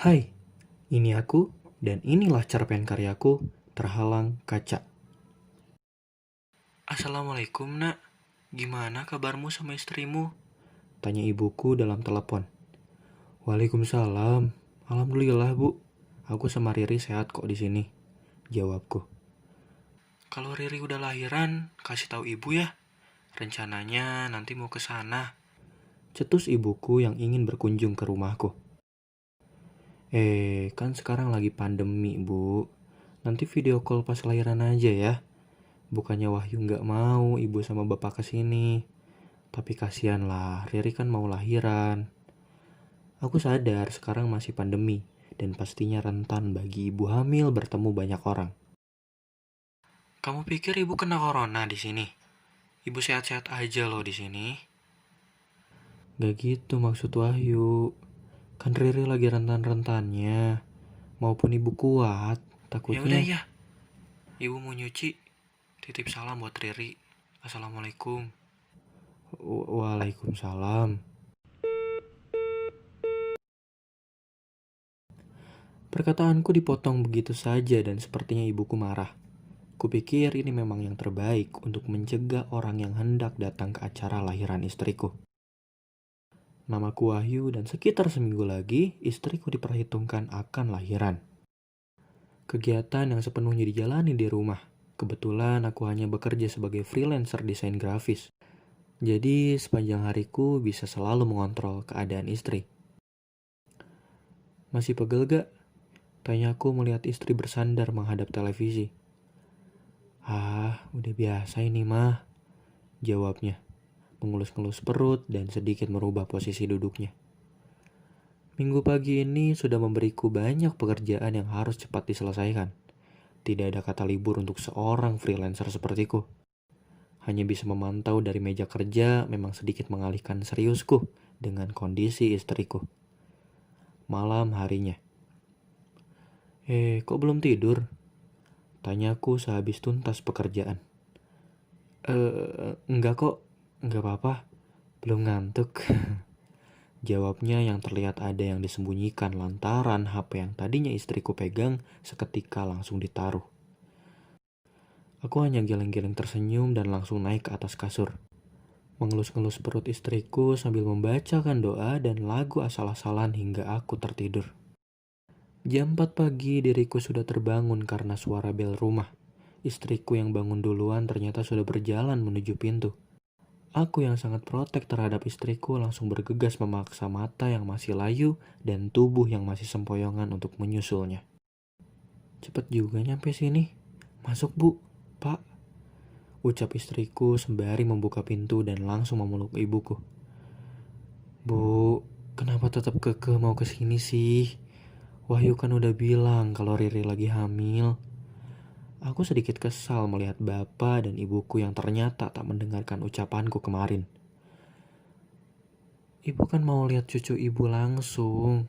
Hai, ini aku, dan inilah cerpen karyaku, Terhalang Kaca. Assalamualaikum, nak. Gimana kabarmu sama istrimu? Tanya ibuku dalam telepon. Waalaikumsalam. Alhamdulillah, Bu. Aku sama Riri sehat kok di sini, jawabku. Kalau Riri udah lahiran, kasih tahu ibu ya. Rencananya nanti mau ke sana. Cetus ibuku yang ingin berkunjung ke rumahku. Kan sekarang lagi pandemi, Bu. Nanti video call pas lahiran aja ya. Bukannya Wahyu nggak mau ibu sama bapak kesini. Tapi kasihan lah, Riri kan mau lahiran. Aku sadar sekarang masih pandemi dan pastinya rentan bagi ibu hamil bertemu banyak orang. Kamu pikir ibu kena corona di sini? Ibu sehat-sehat aja loh di sini. Gak gitu maksud Wahyu. Kan Riri lagi rentan-rentannya. Maupun ibu kuat, takutnya. Ya udah ya. Ibu mau nyuci. Titip salam buat Riri. Assalamualaikum. Waalaikumsalam. Perkataanku dipotong begitu saja dan sepertinya ibuku marah. Kupikir ini memang yang terbaik untuk mencegah orang yang hendak datang ke acara lahiran istriku. Namaku Wahyu dan sekitar seminggu lagi istriku diperhitungkan akan lahiran. Kegiatan yang sepenuhnya dijalani di rumah. Kebetulan aku hanya bekerja sebagai freelancer desain grafis. Jadi sepanjang hariku bisa selalu mengontrol keadaan istri. Masih pegel gak? Tanyaku melihat istri bersandar menghadap televisi. Udah biasa ini mah, jawabnya, mengelus-ngelus perut dan sedikit merubah posisi duduknya. Minggu pagi ini sudah memberiku banyak pekerjaan yang harus cepat diselesaikan. Tidak ada kata libur untuk seorang freelancer sepertiku. Hanya bisa memantau dari meja kerja memang sedikit mengalihkan seriusku dengan kondisi istriku. Malam harinya. Kok belum tidur? Tanyaku sehabis tuntas pekerjaan. Enggak kok, enggak apa-apa, belum ngantuk. Jawabnya yang terlihat ada yang disembunyikan lantaran HP yang tadinya istriku pegang seketika langsung ditaruh. Aku hanya geleng-geleng tersenyum dan langsung naik ke atas kasur. Mengelus-ngelus perut istriku sambil membacakan doa dan lagu asal-asalan hingga aku tertidur. Jam 4 pagi diriku sudah terbangun karena suara bel rumah. Istriku yang bangun duluan ternyata sudah berjalan menuju pintu. Aku yang sangat protek terhadap istriku langsung bergegas memaksa mata yang masih layu dan tubuh yang masih sempoyongan untuk menyusulnya. Cepet juga nyampe sini. Masuk Bu, Pak. Ucap istriku sembari membuka pintu dan langsung memeluk ibuku. Bu, kenapa tetap kekeh mau kesini sih? Wahyu kan udah bilang kalau Riri lagi hamil. Aku sedikit kesal melihat bapak dan ibuku yang ternyata tak mendengarkan ucapanku kemarin. Ibu kan mau lihat cucu ibu langsung.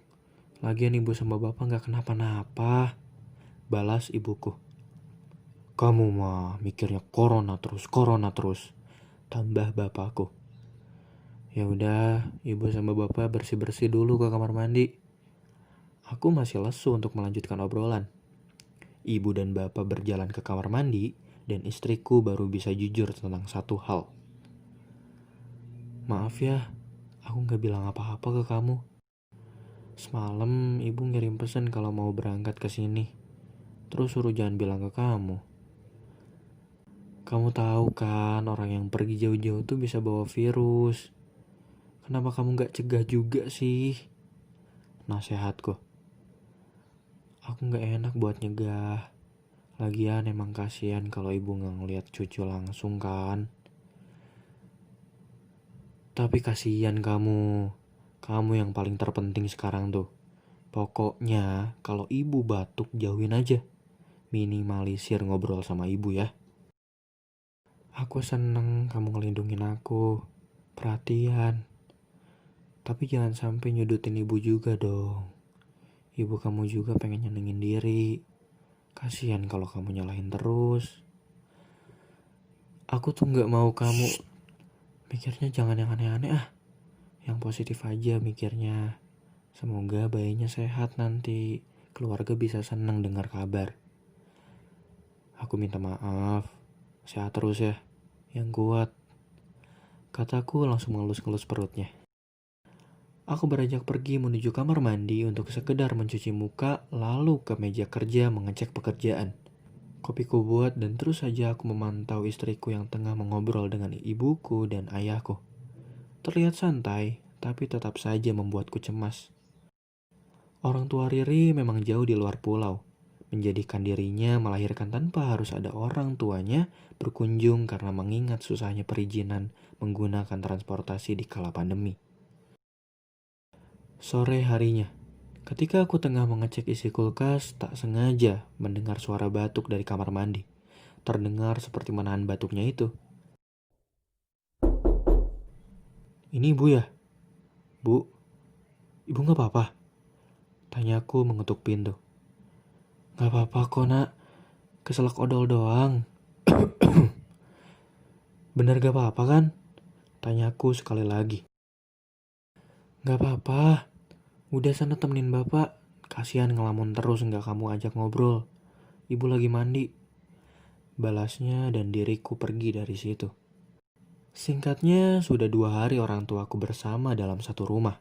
Lagian ibu sama bapak gak kenapa-napa. Balas ibuku. Kamu mah mikirnya corona terus. Tambah bapakku. Ya udah, ibu sama bapak bersih-bersih dulu ke kamar mandi. Aku masih lesu untuk melanjutkan obrolan. Ibu dan bapak berjalan ke kamar mandi dan istriku baru bisa jujur tentang satu hal. Maaf ya, aku gak bilang apa-apa ke kamu. Semalam ibu ngirim pesan kalau mau berangkat ke sini. Terus suruh jangan bilang ke kamu. Kamu tahu kan orang yang pergi jauh-jauh tuh bisa bawa virus. Kenapa kamu gak cegah juga sih? Nasihatku. Aku gak enak buat nyegah. Lagian emang kasihan kalau ibu gak ngeliat cucu langsung kan. Tapi kasihan kamu. Kamu yang paling terpenting sekarang tuh. Pokoknya kalau ibu batuk jauhin aja. Minimalisir ngobrol sama ibu ya. Aku seneng kamu ngelindungin aku. Perhatian. Tapi jangan sampai nyudutin ibu juga dong. Ibu kamu juga pengen nyenengin diri. Kasihan kalau kamu nyalahin terus. Aku tuh gak mau kamu. Mikirnya jangan yang aneh-aneh ah. Yang positif aja mikirnya. Semoga bayinya sehat nanti. Keluarga bisa senang dengar kabar. Aku minta maaf. Sehat terus ya. Yang kuat. Kataku langsung mengelus-ngelus perutnya. Aku beranjak pergi menuju kamar mandi untuk sekedar mencuci muka, lalu ke meja kerja mengecek pekerjaan. Kopiku buat dan terus saja aku memantau istriku yang tengah mengobrol dengan ibuku dan ayahku. Terlihat santai, tapi tetap saja membuatku cemas. Orang tua Riri memang jauh di luar pulau, menjadikan dirinya melahirkan tanpa harus ada orang tuanya berkunjung karena mengingat susahnya perizinan menggunakan transportasi di kala pandemi. Sore harinya, ketika aku tengah mengecek isi kulkas, tak sengaja mendengar suara batuk dari kamar mandi. Terdengar seperti menahan batuknya itu. Ini ibu ya? Bu, ibu gak apa-apa? Tanyaku mengetuk pintu. Gak apa-apa kok nak, keselak odol doang. Bener gak apa-apa kan? Tanyaku sekali lagi. Gak apa-apa, udah sana temenin bapak. Kasihan ngelamun terus gak kamu ajak ngobrol. Ibu lagi mandi. Balasnya dan diriku pergi dari situ. Singkatnya, sudah 2 hari orang tuaku bersama dalam satu rumah.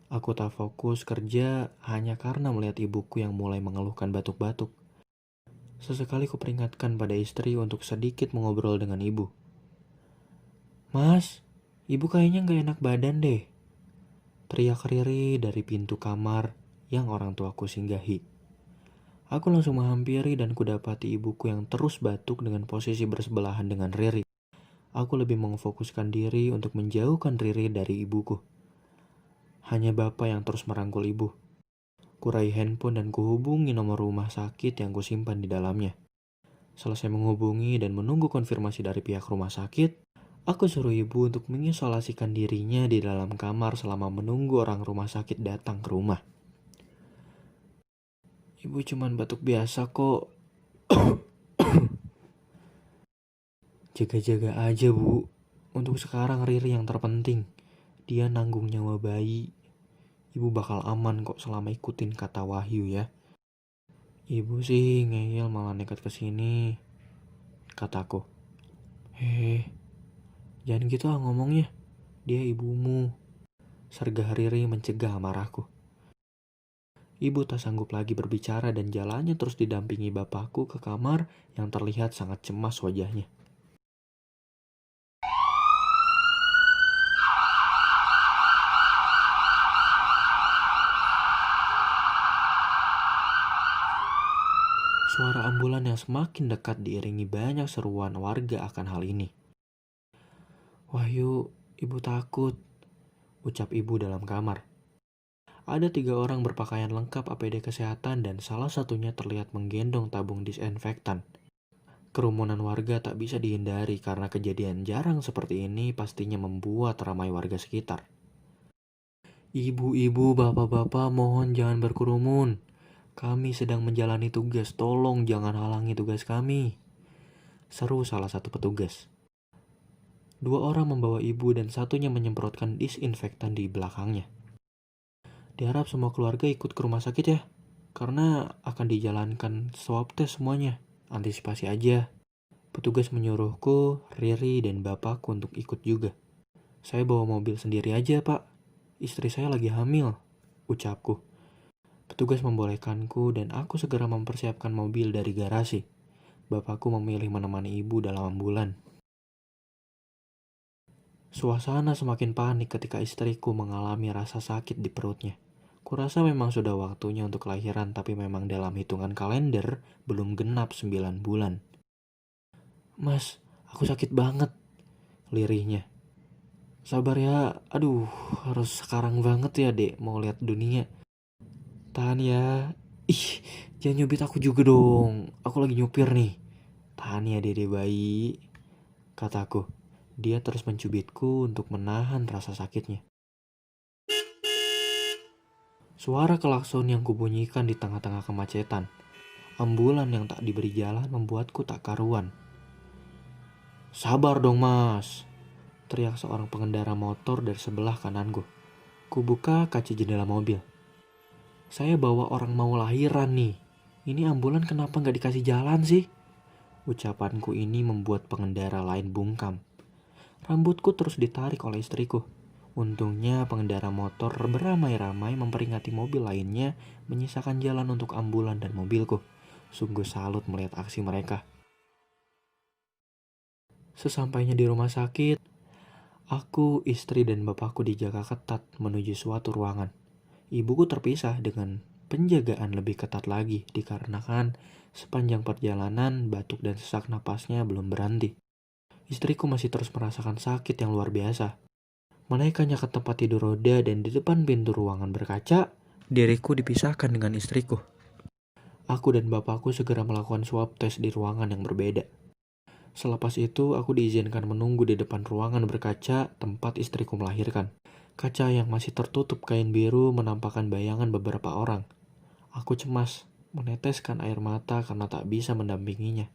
Aku tak fokus kerja hanya karena melihat ibuku yang mulai mengeluhkan batuk-batuk. Sesekali ku peringatkan pada istri untuk sedikit mengobrol dengan ibu. Mas, ibu kayaknya gak enak badan deh. Teriak Riri dari pintu kamar yang orang tuaku singgahi. Aku langsung menghampiri dan kudapati ibuku yang terus batuk dengan posisi bersebelahan dengan Riri. Aku lebih memfokuskan diri untuk menjauhkan Riri dari ibuku. Hanya bapak yang terus merangkul ibu. Kurai handphone dan kuhubungi nomor rumah sakit yang kusimpan di dalamnya. Selesai menghubungi dan menunggu konfirmasi dari pihak rumah sakit, aku suruh ibu untuk mengisolasikan dirinya di dalam kamar selama menunggu orang rumah sakit datang ke rumah. Ibu cuman batuk biasa kok. Jaga-jaga aja bu. Untuk sekarang Riri yang terpenting. Dia nanggung nyawa bayi. Ibu bakal aman kok selama ikutin kata Wahyu ya. Ibu sih ngeyel malah nekat kesini. Kataku. Jangan gitu ngomongnya. Dia ibumu. Sergah Riri mencegah amarahku. Ibu tak sanggup lagi berbicara dan jalannya terus didampingi bapakku ke kamar yang terlihat sangat cemas wajahnya. Suara ambulan yang semakin dekat diiringi banyak seruan warga akan hal ini. Wahyu, ibu takut, ucap ibu dalam kamar. Ada 3 orang berpakaian lengkap APD kesehatan dan salah satunya terlihat menggendong tabung disinfektan. Kerumunan warga tak bisa dihindari karena kejadian jarang seperti ini pastinya membuat ramai warga sekitar. Ibu-ibu, bapak-bapak, mohon jangan berkerumun. Kami sedang menjalani tugas, tolong jangan halangi tugas kami. Seru salah satu petugas. 2 orang membawa ibu dan satunya menyemprotkan disinfektan di belakangnya. Diharap semua keluarga ikut ke rumah sakit ya, karena akan dijalankan swab test semuanya. Antisipasi aja. Petugas menyuruhku, Riri dan bapakku untuk ikut juga. Saya bawa mobil sendiri aja pak, istri saya lagi hamil, ucapku. Petugas membolehkanku dan aku segera mempersiapkan mobil dari garasi. Bapakku memilih menemani ibu dalam ambulan. Suasana semakin panik ketika istriku mengalami rasa sakit di perutnya. Kurasa memang sudah waktunya untuk kelahiran tapi memang dalam hitungan kalender belum genap 9 bulan. Mas, aku sakit banget, lirihnya. Sabar ya, aduh harus sekarang banget ya dek mau lihat dunia. Tahan ya, ih jangan nyubit aku juga dong, aku lagi nyupir nih. Tahan ya dede bayi, kataku. Dia terus mencubitku untuk menahan rasa sakitnya. Suara klakson yang kubunyikan di tengah-tengah kemacetan. Ambulan yang tak diberi jalan membuatku tak karuan. Sabar dong mas, teriak seorang pengendara motor dari sebelah kananku. Kubuka kaca jendela mobil. Saya bawa orang mau lahiran nih. Ini ambulan kenapa nggak dikasih jalan sih? Ucapanku ini membuat pengendara lain bungkam. Rambutku terus ditarik oleh istriku. Untungnya pengendara motor beramai-ramai memperingati mobil lainnya menyisakan jalan untuk ambulan dan mobilku. Sungguh salut melihat aksi mereka. Sesampainya di rumah sakit, aku, istri, dan bapakku dijaga ketat menuju suatu ruangan. Ibuku terpisah dengan penjagaan lebih ketat lagi dikarenakan sepanjang perjalanan batuk dan sesak napasnya belum berhenti. Istriku masih terus merasakan sakit yang luar biasa. Menaikkannya ke tempat tidur roda dan di depan pintu ruangan berkaca, diriku dipisahkan dengan istriku. Aku dan bapakku segera melakukan swab tes di ruangan yang berbeda. Selepas itu, aku diizinkan menunggu di depan ruangan berkaca tempat istriku melahirkan. Kaca yang masih tertutup kain biru menampakkan bayangan beberapa orang. Aku cemas, meneteskan air mata karena tak bisa mendampinginya.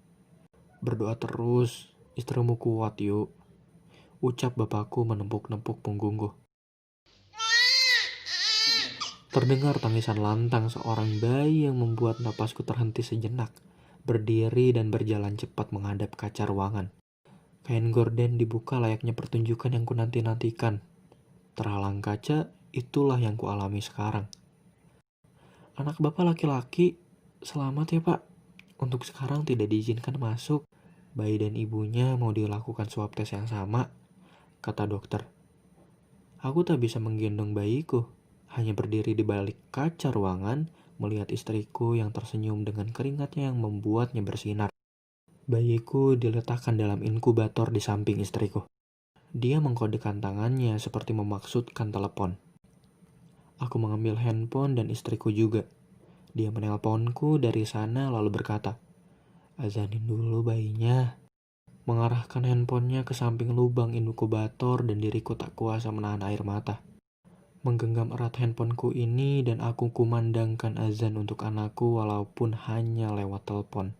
Berdoa terus, istrimu kuat yuk, ucap bapakku menepuk-nepuk punggungku. Terdengar tangisan lantang seorang bayi yang membuat napasku terhenti sejenak, berdiri dan berjalan cepat menghadap kaca ruangan. Kain gorden dibuka layaknya pertunjukan yang kunanti-nantikan. Terhalang kaca, itulah yang kualami sekarang. Anak bapak laki-laki, selamat ya pak. Untuk sekarang tidak diizinkan masuk. Bayi dan ibunya mau dilakukan swab tes yang sama, kata dokter. Aku tak bisa menggendong bayiku. Hanya berdiri di balik kaca ruangan, melihat istriku yang tersenyum dengan keringatnya yang membuatnya bersinar. Bayiku diletakkan dalam inkubator di samping istriku. Dia mengkodekan tangannya seperti memaksudkan telepon. Aku mengambil handphone dan istriku juga. Dia menelponku dari sana lalu berkata, "Azanin dulu bayinya." Mengarahkan handphonenya ke samping lubang inkubator dan diriku tak kuasa menahan air mata. Menggenggam erat handphoneku ini dan aku kumandangkan azan untuk anakku walaupun hanya lewat telepon.